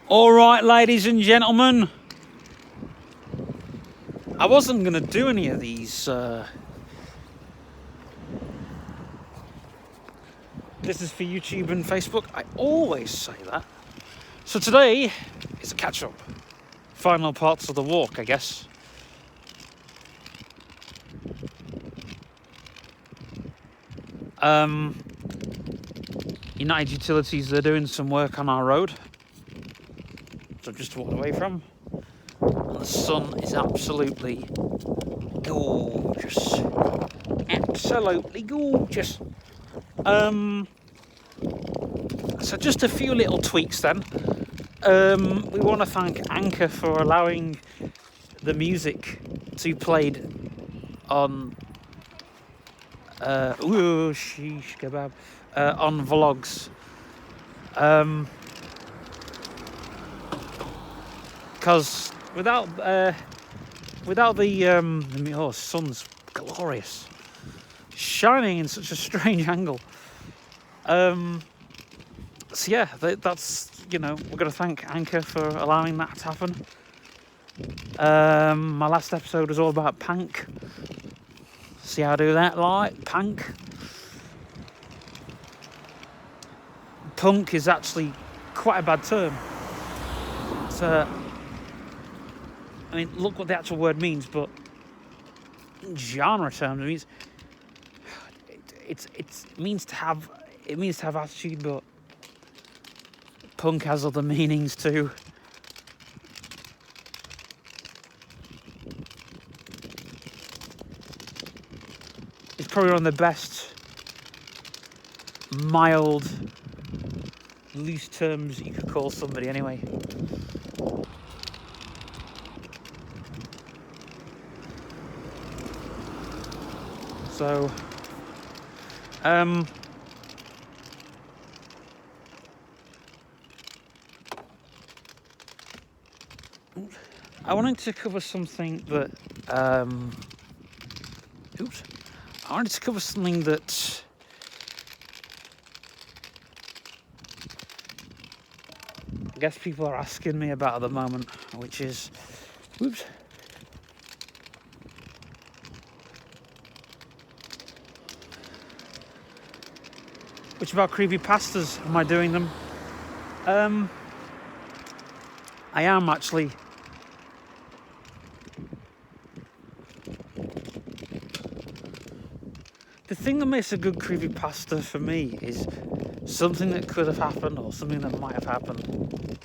All right, ladies and gentlemen. I wasn't going to do any of these. This is for YouTube and Facebook. I always say that. So today is a catch-up. Final parts of the walk, I guess. United Utilities, they're doing some work on our road. So I've just walked away from. And the sun is absolutely gorgeous. Absolutely gorgeous. So just a few little tweaks then. We want to thank Anchor for allowing the music to be played on sheesh kebab on vlogs. Because without the sun's glorious, shining in such a strange angle. So yeah, that's, we're going to thank Anchor for allowing that to happen. My last episode was all about punk. See how I do that, like punk. Punk is actually quite a bad term. So, I mean, look what the actual word means, but in genre terms, it means it means to have attitude, but punk has other meanings too. It's probably one of the best mild, loose terms you could call somebody anyway. So, I wanted to cover something that, I wanted to cover something that I guess people are asking me about at the moment, which is, which about creepypastas. Am I doing them? I am actually. The thing that makes a good creepypasta for me is something that could have happened or something that might have happened.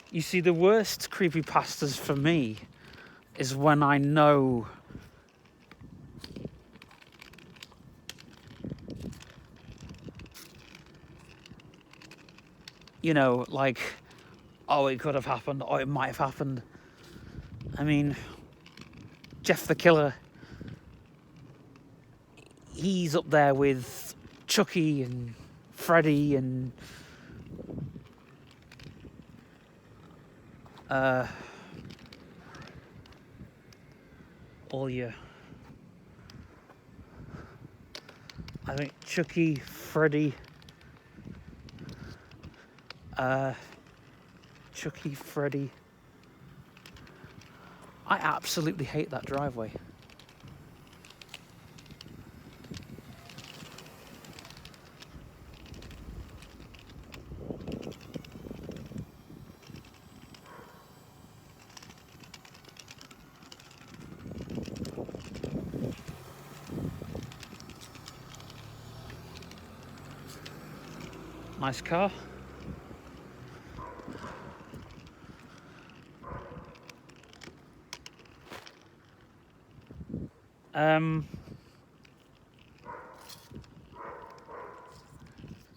You see, the worst creepypastas for me is when I know like, oh, it could have happened, or it might have happened. I mean, Jeff the Killer, he's up there with Chucky and Freddy and all your, I think Chucky, Freddy, I absolutely hate that driveway. Nice car.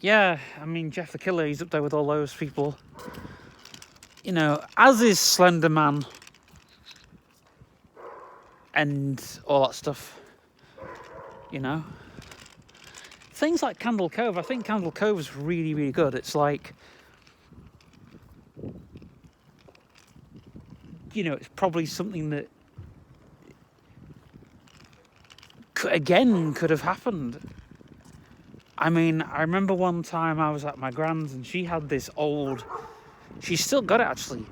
Yeah, I mean, Jeff the Killer, he's up there with all those people. As is Slender Man and all that stuff. Things like Candle Cove. I think Candle Cove is really, really good. It's like, it's probably something that could have happened. I mean, I remember one time I was at my grand's and she had this old, she's still got it actually.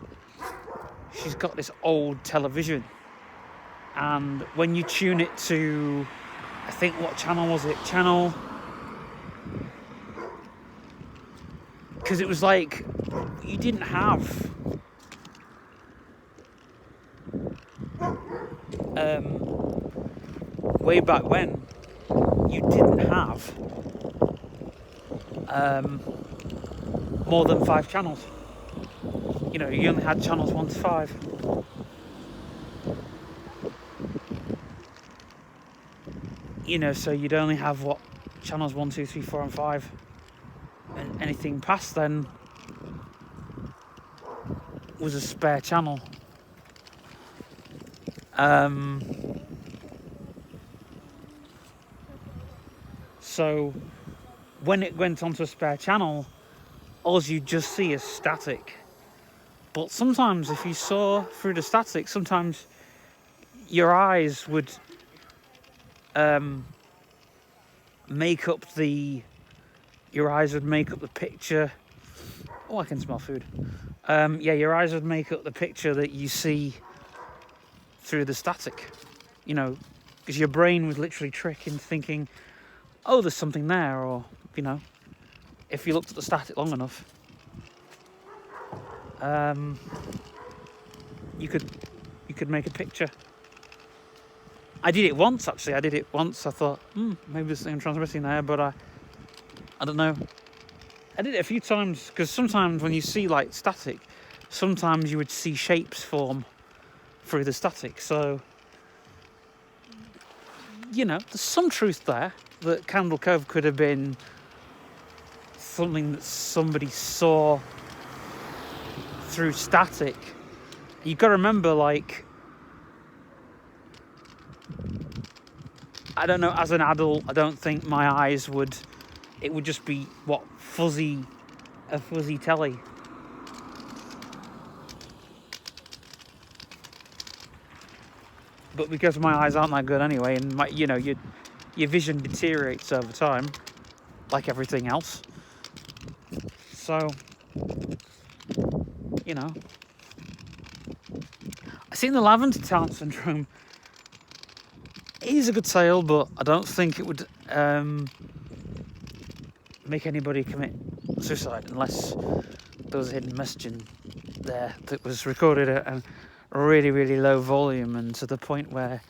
She's got this old television. And when you tune it to, I think, what channel was it? Channel, because it was like, you didn't have way back when, you didn't have more than 5 channels. You know, you only had channels 1 to 5. You know, so you'd only have what, channels 1, 2, 3, 4 and 5, and anything past then was a spare channel. So when it went onto a spare channel, all you just see is static. But sometimes if you saw through the static, sometimes your eyes would make up the picture. Oh, I can smell food. Yeah, your eyes would make up the picture that you see through the static. You know, because your brain would literally trick into thinking, oh, there's something there, or, you know, if you looked at the static long enough, you could make a picture. I did it once, actually. I thought, maybe there's something transmitting there, but I don't know. I did it a few times, because sometimes when you see, like, static, sometimes you would see shapes form through the static. So, you know, there's some truth there, that Candle Cove could have been something that somebody saw through static. You've got to remember, like, I don't know, as an adult, I don't think my eyes would, it would just be, what, a fuzzy telly. But because my eyes aren't that good anyway, and my, you know, your vision deteriorates over time, like everything else. So, you know, I think the Lavender Town Syndrome is a good tale, but I don't think it would make anybody commit suicide unless there was a hidden message in there that was recorded at a really, really low volume and to the point where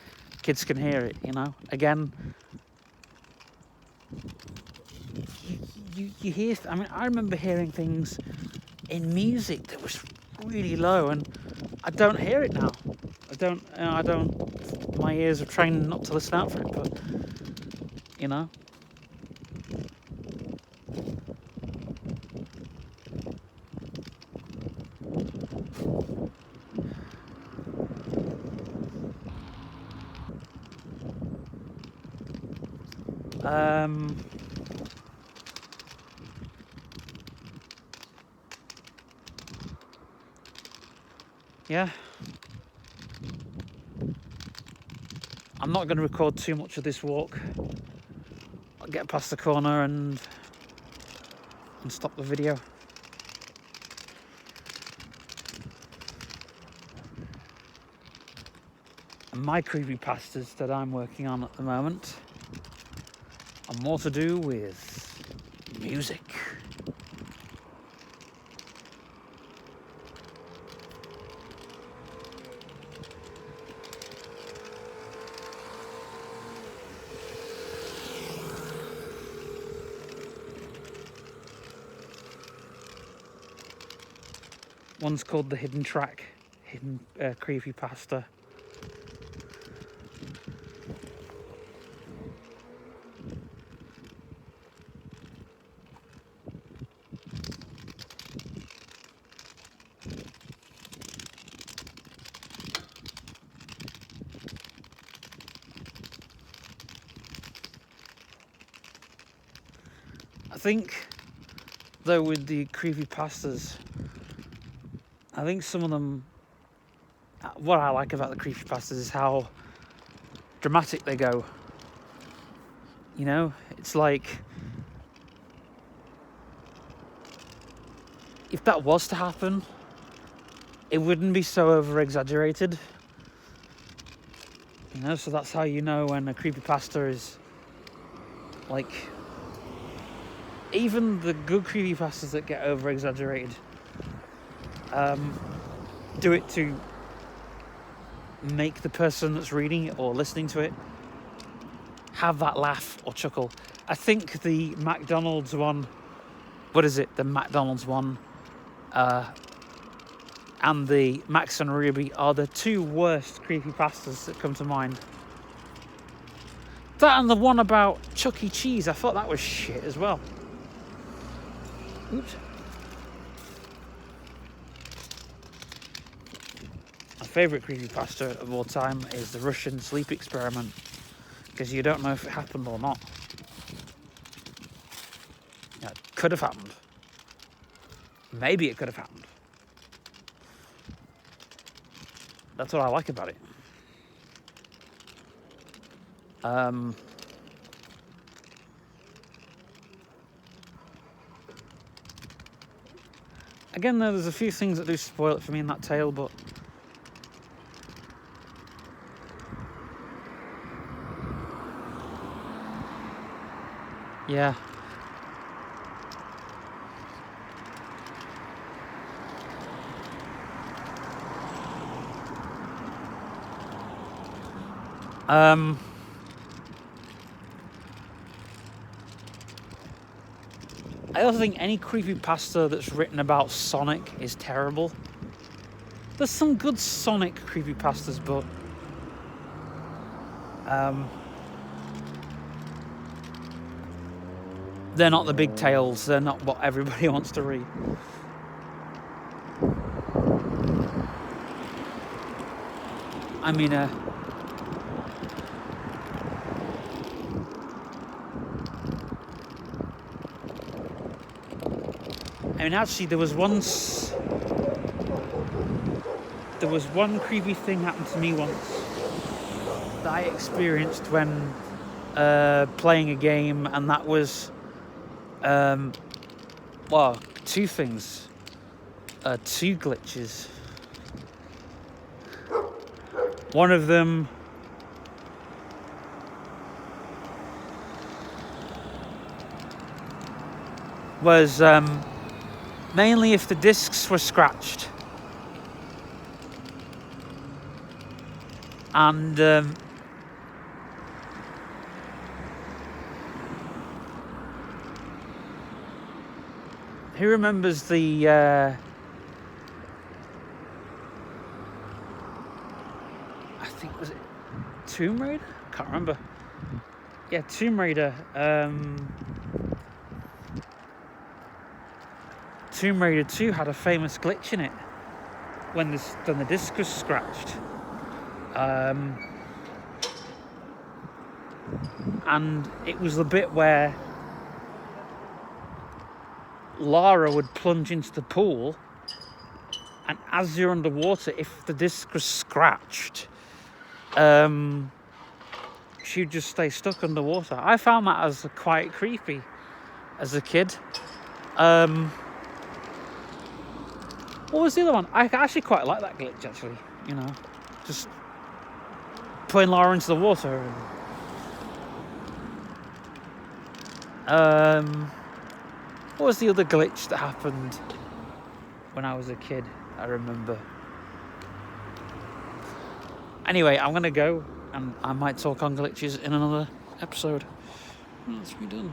kids can hear it, you know. Again, you hear, I mean, I remember hearing things in music that was really low, and I don't hear it now. I don't, my ears are trained not to listen out for it, but, you know. Yeah. I'm not going to record too much of this walk. I'll get past the corner and stop the video. And my creepypastas that I'm working on at the moment are more to do with music. One's called The Hidden Track, Hidden Creepypasta. I think, though, with the creepypastas, I think some of them, what I like about the creepypastas is how dramatic they go. You know, it's like if that was to happen, it wouldn't be so over-exaggerated. You know, so that's how you know when a creepypasta is, like, even the good creepypastas that get over-exaggerated, do it to make the person that's reading it or listening to it have that laugh or chuckle. I think the McDonald's one, the McDonald's one, and the Max and Ruby are the two worst creepypastas that come to mind. That and the one about Chuck E. Cheese, I thought that was shit as well. Oops. My favourite creepypasta of all time is the Russian sleep experiment, because you don't know if it happened or not. Yeah, it could have happened. Maybe it could have happened. That's what I like about it. Again, though, there's a few things that do spoil it for me in that tale, but yeah. I also think any creepypasta that's written about Sonic is terrible. There's some good Sonic creepypastas, but they're not the big tales. They're not what everybody wants to read. I mean, actually, there was one creepy thing happened to me once that I experienced when playing a game, and that was, two things, two glitches. One of them was mainly if the discs were scratched, and who remembers the I think, was it Tomb Raider? Can't remember. Yeah, Tomb Raider. Tomb Raider 2 had a famous glitch in it when the disc was scratched. And it was the bit where Lara would plunge into the pool, and as you're underwater, if the disc was scratched, she'd just stay stuck underwater. I found that as quite creepy as a kid. What was the other one? I actually quite like that glitch, actually. You know, just putting Lara into the water. What was the other glitch that happened when I was a kid? I remember. Anyway, I'm going to go, and I might talk on glitches in another episode. Let's be done.